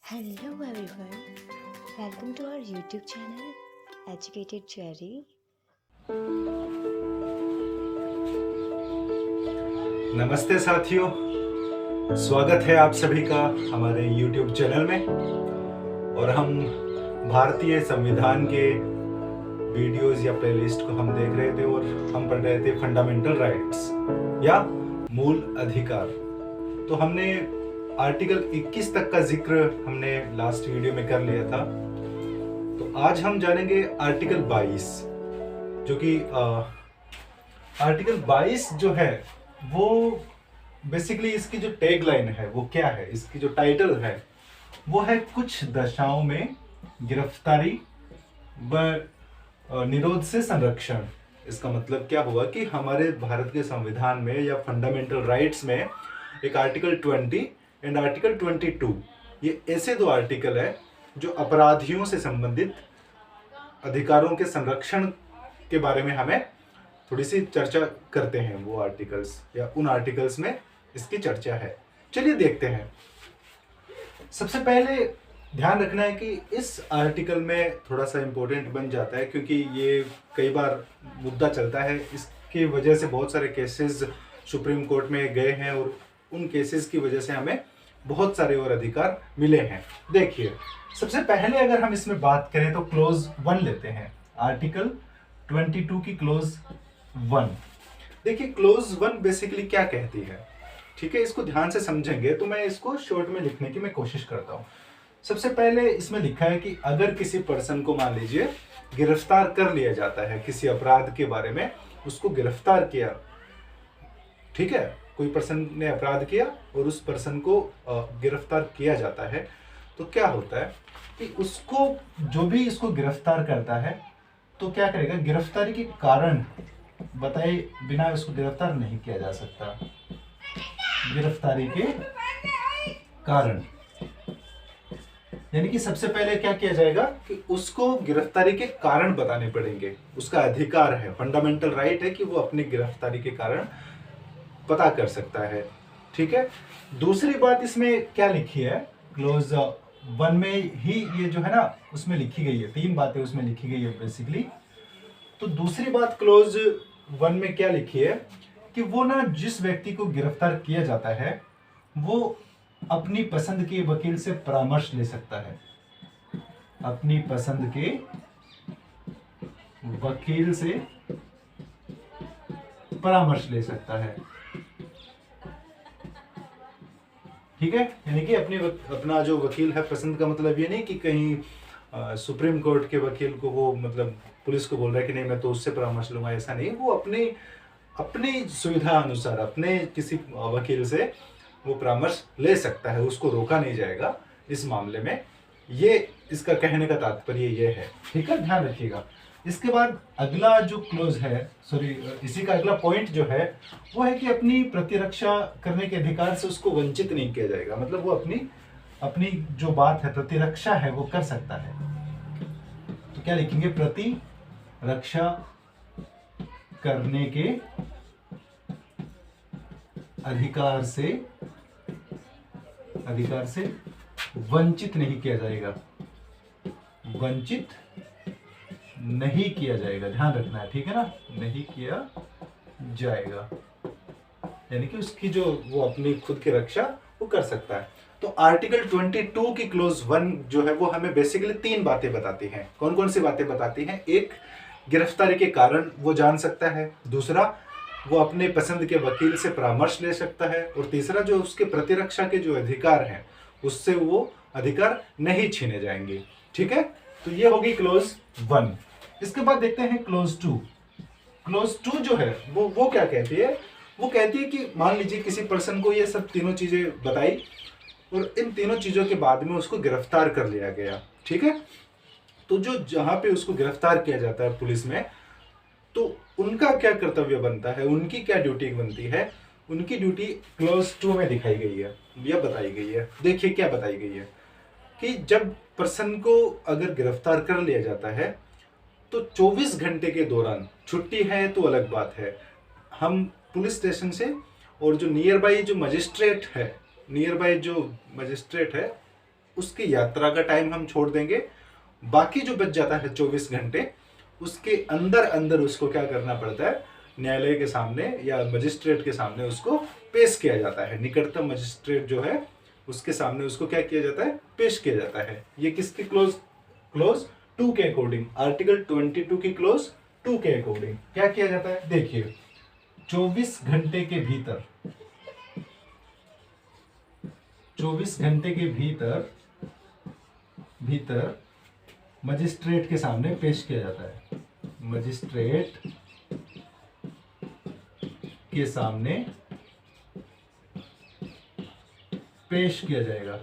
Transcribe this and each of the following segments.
Hello everyone, welcome to our YouTube channel Educated Cherry. नमस्ते साथियों, स्वागत है आप सभी का हमारे YouTube चैनल में। और हम भारतीय संविधान के वीडियोस या प्लेलिस्ट को हम देख रहे थे और हम पढ़ रहे थे फंडामेंटल राइट्स या मूल अधिकार। तो हमने आर्टिकल 21 तक का जिक्र हमने लास्ट वीडियो में कर लिया था। तो आज हम जानेंगे आर्टिकल 22, जो कि आर्टिकल 22 जो है वो बेसिकली इसकी जो टैग लाइन है वो क्या है, इसकी जो टाइटल है वो है कुछ दशाओं में गिरफ्तारी व निरोध से संरक्षण। इसका मतलब क्या हुआ कि हमारे भारत के संविधान में या फंडामेंटल राइट्स में एक आर्टिकल 20 एंड आर्टिकल 22, ये ऐसे दो आर्टिकल है जो अपराधियों से संबंधित अधिकारों के संरक्षण के बारे में हमें थोड़ी सी चर्चा करते हैं। वो आर्टिकल्स या उन आर्टिकल्स में इसकी चर्चा है। चलिए देखते हैं। सबसे पहले ध्यान रखना है कि इस आर्टिकल में थोड़ा सा इम्पोर्टेंट बन जाता है, क्योंकि ये कई बार मुद्दा चलता है। इसकी वजह से बहुत सारे केसेस सुप्रीम कोर्ट में गए हैं और उन केसेस की वजह से हमें बहुत सारे और अधिकार मिले हैं। देखिए, सबसे पहले अगर हम इसमें बात करें तो क्लोज 1 लेते हैं, आर्टिकल 22 की क्लोज 1। देखिए, क्लोज 1 बेसिकली क्या कहती है, ठीक है। इसको ध्यान से समझेंगे तो मैं इसको शॉर्ट में लिखने की मैं कोशिश करता हूँ। सबसे पहले इसमें लिखा है कि अगर किसी पर्सन को मान लीजिए गिरफ्तार कर लिया जाता है किसी अपराध के बारे में, उसको गिरफ्तार किया, ठीक है, कोई पर्सन ने अपराध किया और उस पर्सन को गिरफ्तार किया जाता है, तो क्या होता है कि उसको जो भी इसको गिरफ्तार करता है तो क्या करेगा, गिरफ्तारी के कारण बताए बिना उसको गिरफ्तार नहीं किया जा सकता। गिरफ्तारी के कारण यानी कि सबसे पहले क्या किया जाएगा कि उसको गिरफ्तारी के कारण बताने पड़ेंगे। उसका अधिकार है, फंडामेंटल राइट है कि वो अपनी गिरफ्तारी के कारण पता कर सकता है, ठीक है। दूसरी बात इसमें क्या लिखी है, क्लोज 1 में ही ये जो है ना उसमें लिखी गई है, 3 बातें उसमें लिखी गई है बेसिकली। तो दूसरी बात क्लोज 1 में क्या लिखी है कि वो ना जिस व्यक्ति को गिरफ्तार किया जाता है वो अपनी पसंद के वकील से परामर्श ले सकता है, अपनी पसंद के वकील से परामर्श ले सकता है, ठीक है। यानी कि अपना जो वकील है, पसंद का मतलब ये नहीं कि कहीं सुप्रीम कोर्ट के वकील को वो मतलब पुलिस को बोल रहा है कि नहीं मैं तो उससे परामर्श लूंगा, ऐसा नहीं। वो अपनी सुविधा अनुसार अपने किसी वकील से वो परामर्श ले सकता है, उसको रोका नहीं जाएगा इस मामले में। ये इसका कहने का तात्पर्य ये है, ठीक है, ध्यान रखिएगा। इसके बाद अगला जो क्लोज है, इसी का अगला पॉइंट जो है वो है कि अपनी प्रतिरक्षा करने के अधिकार से उसको वंचित नहीं किया जाएगा। मतलब वो अपनी जो बात है, प्रतिरक्षा है, वो कर सकता है। तो क्या लिखेंगे, प्रतिरक्षा करने के अधिकार से वंचित नहीं किया जाएगा, वंचित नहीं किया जाएगा, ध्यान रखना है, ठीक है ना, नहीं किया जाएगा। यानी कि उसकी जो वो अपनी खुद की रक्षा वो कर सकता है। तो आर्टिकल 22 की क्लोज 1 जो है वो हमें बेसिकली 3 बातें बताती हैं। कौन कौन सी बातें बताती हैं? एक, गिरफ्तारी के कारण वो जान सकता है। दूसरा, वो अपने पसंद के वकील से परामर्श ले सकता है। और तीसरा, जो उसके प्रतिरक्षा के जो अधिकार हैं उससे वो अधिकार नहीं छीने जाएंगे, ठीक है। तो ये होगी क्लोज 1। इसके बाद देखते हैं क्लोज 2। क्लोज 2 जो है वो क्या कहती है, वो कहती है कि मान लीजिए किसी पर्सन को ये सब तीनों चीजें बताई और इन तीनों चीजों के बाद में उसको गिरफ्तार कर लिया गया, ठीक है। तो जो जहां पे उसको गिरफ्तार किया जाता है पुलिस में, तो उनका क्या कर्तव्य बनता है, उनकी क्या ड्यूटी बनती है, उनकी ड्यूटी क्लोज 2 में दिखाई गई है या बताई गई है। देखिए क्या बताई गई है कि जब पर्सन को अगर गिरफ्तार कर लिया जाता है तो 24 घंटे के दौरान, छुट्टी है तो अलग बात है, हम पुलिस स्टेशन से और जो नियर बाई जो मजिस्ट्रेट है उसकी यात्रा का टाइम हम छोड़ देंगे। बाकी जो बच जाता है 24 घंटे, उसके अंदर अंदर उसको क्या करना पड़ता है, न्यायालय के सामने या मजिस्ट्रेट के सामने उसको पेश किया जाता है। निकटतम मजिस्ट्रेट जो है उसके सामने उसको क्या किया जाता है, पेश किया जाता है। ये किसकी क्लोज 2 के अकॉर्डिंग, आर्टिकल 22 की क्लोज 2 के अकॉर्डिंग क्या किया जाता है। देखिए 24 घंटे के भीतर, 24 घंटे के भीतर मजिस्ट्रेट के सामने पेश किया जाता है। मजिस्ट्रेट के सामने पेश किया जाएगा।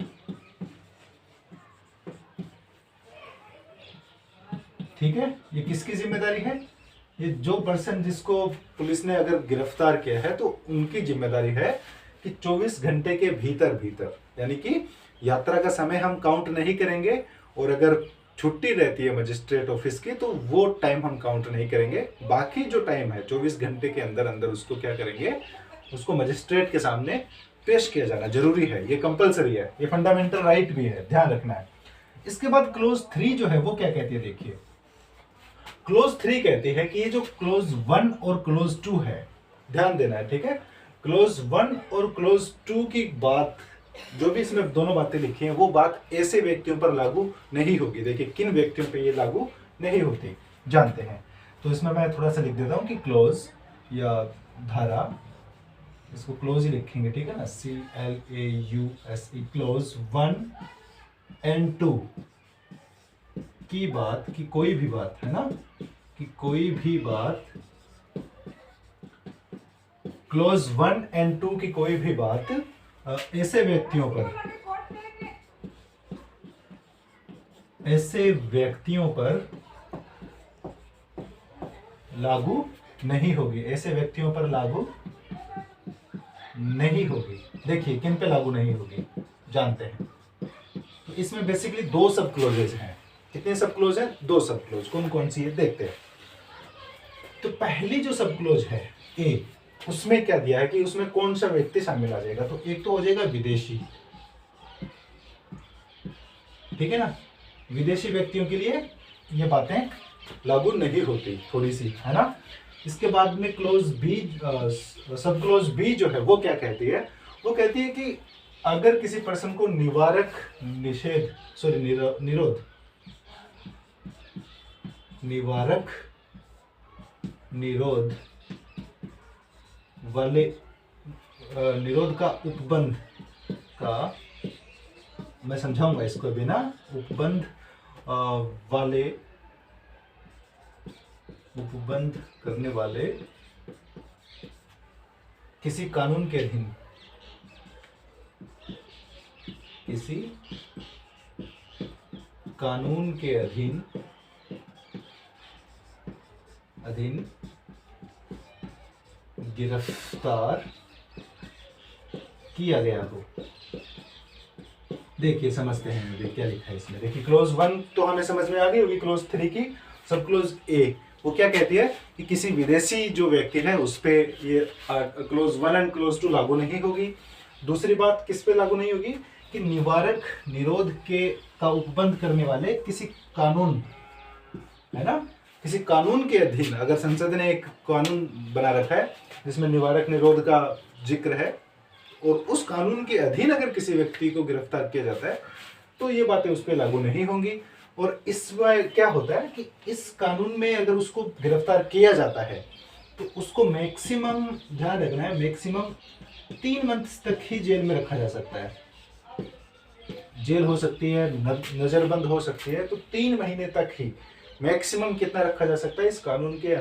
ठीक है, ये किसकी जिम्मेदारी है, ये जो पर्सन जिसको पुलिस ने अगर गिरफ्तार किया है तो उनकी जिम्मेदारी है कि 24 घंटे के भीतर यानी कि यात्रा का समय हम काउंट नहीं करेंगे, और अगर छुट्टी रहती है मजिस्ट्रेट ऑफिस की तो वो टाइम हम काउंट नहीं करेंगे। बाकी जो टाइम है 24 घंटे के अंदर अंदर उसको क्या करेंगे, उसको मजिस्ट्रेट के सामने पेश किया जाना जरूरी है। ये कंपलसरी है, ये फंडामेंटल राइट भी है, ध्यान रखना है। इसके बाद क्लोज 3 जो है वो क्या कहती है, देखिए क्लोज 3 कहती है कि ये जो क्लोज 1 और क्लोज 2 है, ध्यान देना है, ठीक है। क्लोज 1 और क्लोज 2 की बात, जो भी इसमें दोनों बातें लिखी हैं, वो बात ऐसे व्यक्तियों पर लागू नहीं होगी। देखिए किन व्यक्तियों पर ये लागू नहीं होती, जानते हैं। तो इसमें मैं थोड़ा सा लिख देता हूं कि क्लोज या धारा, इसको क्लोज ही लिखेंगे, ठीक है ना, CLAUSE, क्लोज 1 एंड 2 की बात, की कोई भी बात है ना, कि कोई भी बात, क्लोज 1 एंड 2 की कोई भी बात ऐसे व्यक्तियों पर लागू नहीं होगी, ऐसे व्यक्तियों पर लागू नहीं होगी। देखिए किन पे लागू नहीं होगी, जानते हैं। तो इसमें बेसिकली 2 सब क्लोजेज हैं। कितने सब क्लोज हैं, 2 सब क्लोज। कौन कौन सी है देखते हैं। तो पहली जो सब क्लोज है ए, उसमें क्या दिया है कि उसमें कौन सा व्यक्ति शामिल आ जाएगा। तो एक तो हो जाएगा विदेशी, ठीक है ना, विदेशी व्यक्तियों के लिए ये बातें लागू नहीं होती, थोड़ी सी है ना। इसके बाद में क्लोज बी, सब क्लोज बी जो है वो क्या कहती है, वो कहती है कि अगर किसी पर्सन को निरोध वाले निरोध का उपबंध का, मैं समझाऊंगा इसको बिना, उपबंध वाले, उपबंध करने वाले किसी कानून के अधीन, किसी कानून के अधीन गिरफ्तार किया गया हो। देखिए समझते हैं क्या लिखा है इसमें। देखिए क्लोज 1 तो हमें समझ में आ गई होगी। क्लोज 3 की सब क्लोज ए वो क्या कहती है कि किसी विदेशी जो व्यक्ति है उस पे ये क्लोज 1 एंड क्लोज 2 लागू नहीं होगी। दूसरी बात किस पे लागू नहीं होगी कि निवारक निरोध के का उपबंध करने वाले किसी कानून, है ना, किसी कानून के अधीन, अगर संसद ने एक कानून बना रखा है जिसमें निवारक निरोध का जिक्र है और उस कानून के अधीन अगर किसी व्यक्ति को गिरफ्तार किया जाता है तो ये बातें उस पर लागू नहीं होंगी। और इसमें क्या होता है कि इस कानून में अगर उसको गिरफ्तार किया जाता है तो उसको मैक्सिमम, ध्यान रखना है, मैक्सिमम 3 मंथ तक ही जेल में रखा जा सकता है। जेल हो सकती है, नजरबंद हो सकती है, तो 3 महीने तक ही मैक्सिमम कितना रखा जा सकता है इस कानून के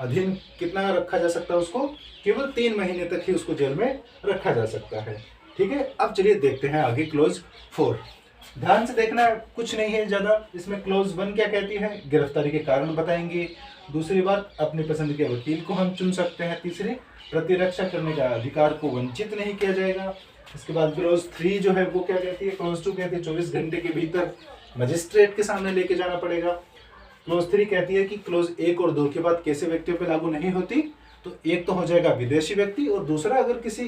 अधीन, कितना रखा जा सकता है उसको, केवल 3 महीने तक ही उसको जेल में रखा जा सकता है। ठीक है, अब चलिए देखते हैं आगे क्लोज 4। ध्यान से देखना, कुछ नहीं है ज्यादा इसमें। क्लोज 1 क्या कहती है, गिरफ्तारी के कारण बताएंगे। दूसरी बात, अपनी पसंद के वकील को हम चुन सकते हैं। तीसरी, प्रतिरक्षा करने का अधिकार को वंचित नहीं किया जाएगा। इसके बाद क्लोज 3 जो है वो क्या कहती है, क्लोज 2 कहती है 24 घंटे के भीतर मजिस्ट्रेट के सामने लेके जाना पड़ेगा। क्लोज 3 कहती है कि क्लोज 1 और 2 के बाद कैसे व्यक्तियों पर लागू नहीं होती, तो एक तो हो जाएगा विदेशी व्यक्ति और दूसरा अगर किसी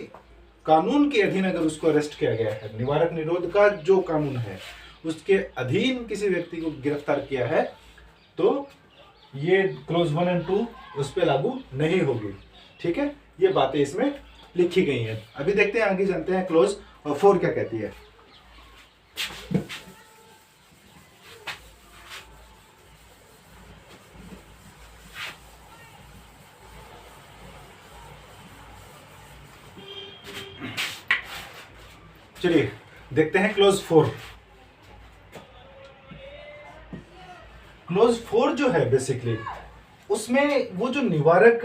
कानून के अधीन अगर उसको अरेस्ट किया गया है, निवारक निरोध का जो कानून है उसके अधीन किसी व्यक्ति को गिरफ्तार किया है, तो ये क्लॉज 1 और 2 उस पर लागू नहीं होगी। ठीक है, ये बातें इसमें लिखी गई हैं। अभी देखते हैं, आगे जानते हैं क्लॉज 4 क्या कहती है। चलिए देखते हैं क्लॉज 4। क्लॉज 4 जो है बेसिकली उसमें वो जो निवारक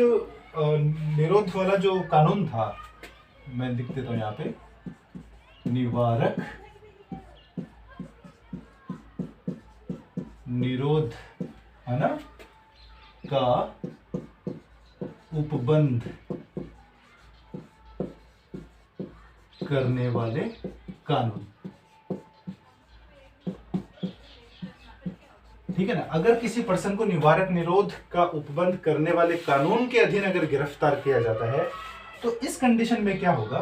निरोध वाला जो कानून था, मैं लिख देता हूं यहाँ पे, निवारक निरोध है ना का उपबंध करने वाले कानून। ठीक है ना, अगर किसी पर्सन को निवारक निरोध का उपबंध करने वाले कानून के अधीन अगर गिरफ्तार किया जाता है, तो इस कंडीशन में क्या होगा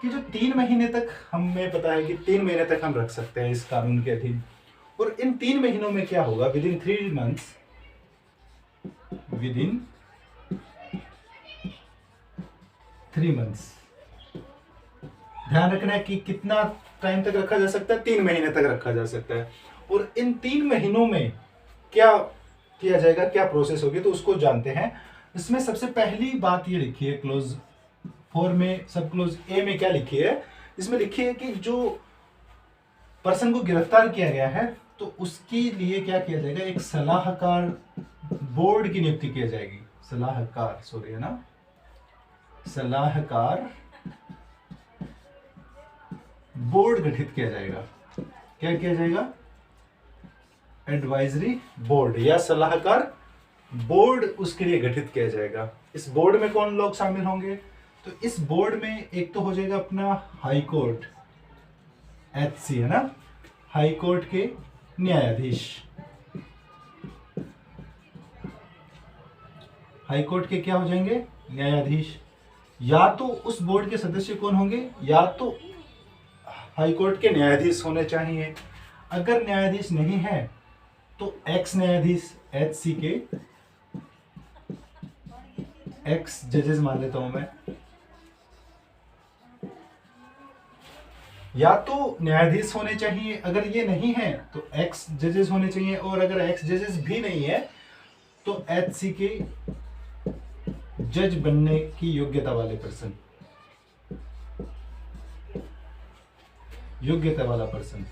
कि जो 3 महीने तक, हमें पता है कि 3 महीने तक हम रख सकते हैं इस कानून के अधीन, और इन 3 महीनों में क्या होगा, with in 3 months, with in 3 months, ध्यान रखना है कि कितना टाइम तक रखा जा सकता है, 3 महीने तक रखा जा सकता है। और इन 3 महीनों में क्या किया जाएगा, क्या प्रोसेस होगी, तो उसको जानते हैं। इसमें सबसे पहली बात ये लिखी है क्लोज 4 में, सब क्लोज ए में क्या लिखी है, इसमें लिखी है कि जो पर्सन को गिरफ्तार किया गया है तो उसके लिए क्या किया जाएगा, एक सलाहकार बोर्ड की नियुक्ति की जाएगी। सलाहकार, सॉरी है ना, सलाहकार बोर्ड गठित किया जाएगा। क्या किया जाएगा, एडवाइजरी बोर्ड या सलाहकार बोर्ड उसके लिए गठित किया जाएगा। इस बोर्ड में कौन लोग शामिल होंगे, तो इस बोर्ड में एक तो हो जाएगा अपना हाई कोर्ट, HC है ना, हाई कोर्ट के न्यायाधीश, हाई कोर्ट के क्या हो जाएंगे, न्यायाधीश। या तो उस बोर्ड के सदस्य कौन होंगे, या तो हाई कोर्ट के न्यायाधीश होने चाहिए। अगर न्यायाधीश नहीं है तो एक्स न्यायाधीश, HC के एक्स जजेस मान लेता हूं मैं, या तो न्यायाधीश होने चाहिए, अगर ये नहीं है तो एक्स जजेस होने चाहिए, और अगर एक्स जजेस भी नहीं है तो HC के जज बनने की योग्यता वाले पर्सन, योग्यता वाला पर्सन।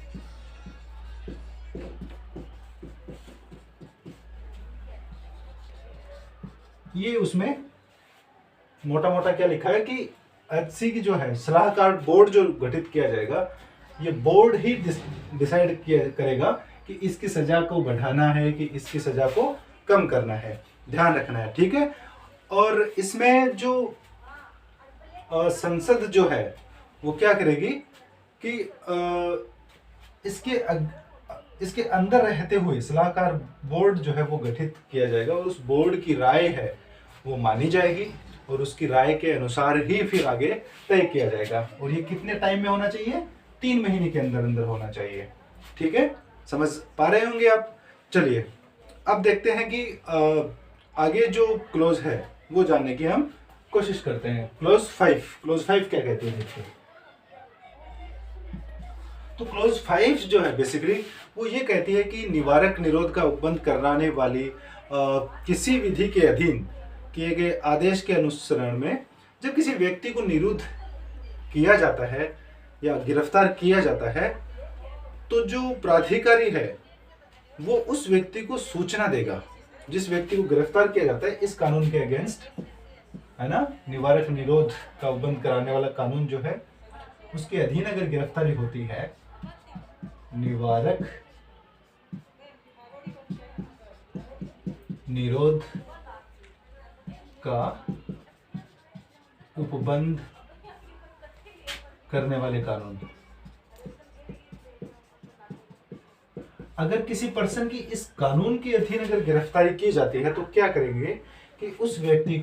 ये उसमें मोटा मोटा क्या लिखा है कि HC की जो है सलाहकार बोर्ड जो गठित किया जाएगा, ये बोर्ड ही डिसाइड करेगा कि इसकी सजा को बढ़ाना है कि इसकी सजा को कम करना है, ध्यान रखना है। ठीक है, और इसमें जो संसद जो है वो क्या करेगी कि इसके अंदर रहते हुए सलाहकार बोर्ड जो है वो गठित किया जाएगा, और उस बोर्ड की राय है वो मानी जाएगी, और उसकी राय के अनुसार ही फिर आगे तय किया जाएगा। और ये कितने टाइम में होना चाहिए, 3 महीने के अंदर अंदर होना चाहिए। ठीक है, समझ पा रहे होंगे आप। चलिए अब देखते हैं कि आगे जो क्लोज है वो जानने की हम कोशिश करते हैं। क्लोज 5 क्या कहती है देखिए। तो क्लोज 5 जो है बेसिकली वो ये कहती है कि निवारक निरोध का उपबंध कराने वाली किसी विधि के अधीन किए गए आदेश के अनुसरण में जब किसी व्यक्ति को निरुद्ध किया जाता है या गिरफ्तार किया जाता है, तो जो प्राधिकारी है वो उस व्यक्ति को सूचना देगा, जिस व्यक्ति को गिरफ्तार किया जाता है इस कानून के अगेंस्ट, है ना, निवारक निरोध का उपबंध कराने वाला कानून जो है उसके अधीन अगर गिरफ्तारी होती है, निवारक निरोध का उपबंध करने वाले कानून, अगर किसी पर्सन की इस कानून के अधीन अगर गिरफ्तारी की जाती है तो क्या करेंगे कि उस व्यक्ति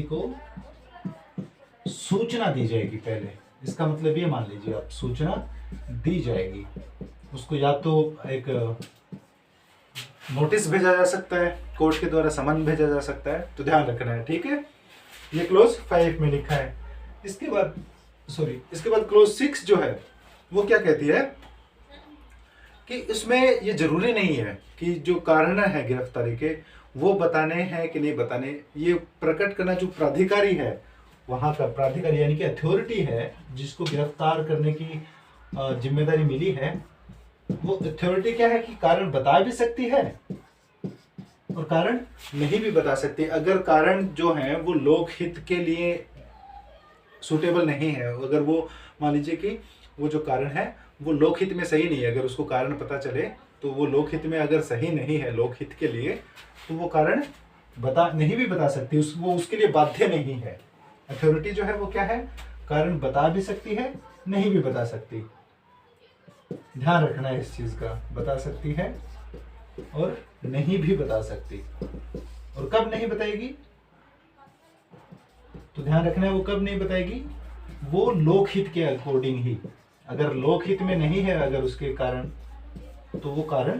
को सूचना दी जाएगी पहले। इसका मतलब ये मान लीजिए आप सूचना दी जाएगी, उसको या तो एक नोटिस भेजा जा सकता है, कोर्ट के द्वारा समन भेजा जा सकता है, तो ध्यान रखना है, ठीक है। ये क्लोज 5 में लिखा है। इसके बाद क्लोज 6 जो है वो क्या कहती है कि इसमें ये जरूरी नहीं है कि जो कारण है गिरफ्तारी के वो बताने हैं कि नहीं बताने, ये प्रकट करना जो प्राधिकारी है, वहां का प्राधिकारी यानी कि अथॉरिटी है जिसको गिरफ्तार करने की जिम्मेदारी मिली है, वो अथॉरिटी क्या है कि कारण बता भी सकती है और कारण नहीं भी बता सकती। अगर कारण जो है वो लोकहित के लिए सूटेबल नहीं है, अगर वो मान लीजिए कि वो जो कारण है वो लोकहित में सही नहीं है, अगर उसको कारण पता चले तो वो लोकहित में अगर सही नहीं है लोकहित के लिए, तो वो कारण नहीं भी बता सकती, वो उसके लिए बाध्य नहीं है। अथॉरिटी जो है वो क्या है, कारण बता भी सकती है, नहीं भी बता सकती। ध्यान रखना है इस चीज का, बता सकती है और नहीं भी बता सकती। और कब नहीं बताएगी, तो ध्यान रखना है वो कब नहीं बताएगी, वो लोकहित के अकॉर्डिंग ही। अगर लोकहित में नहीं है अगर उसके कारण, तो वो कारण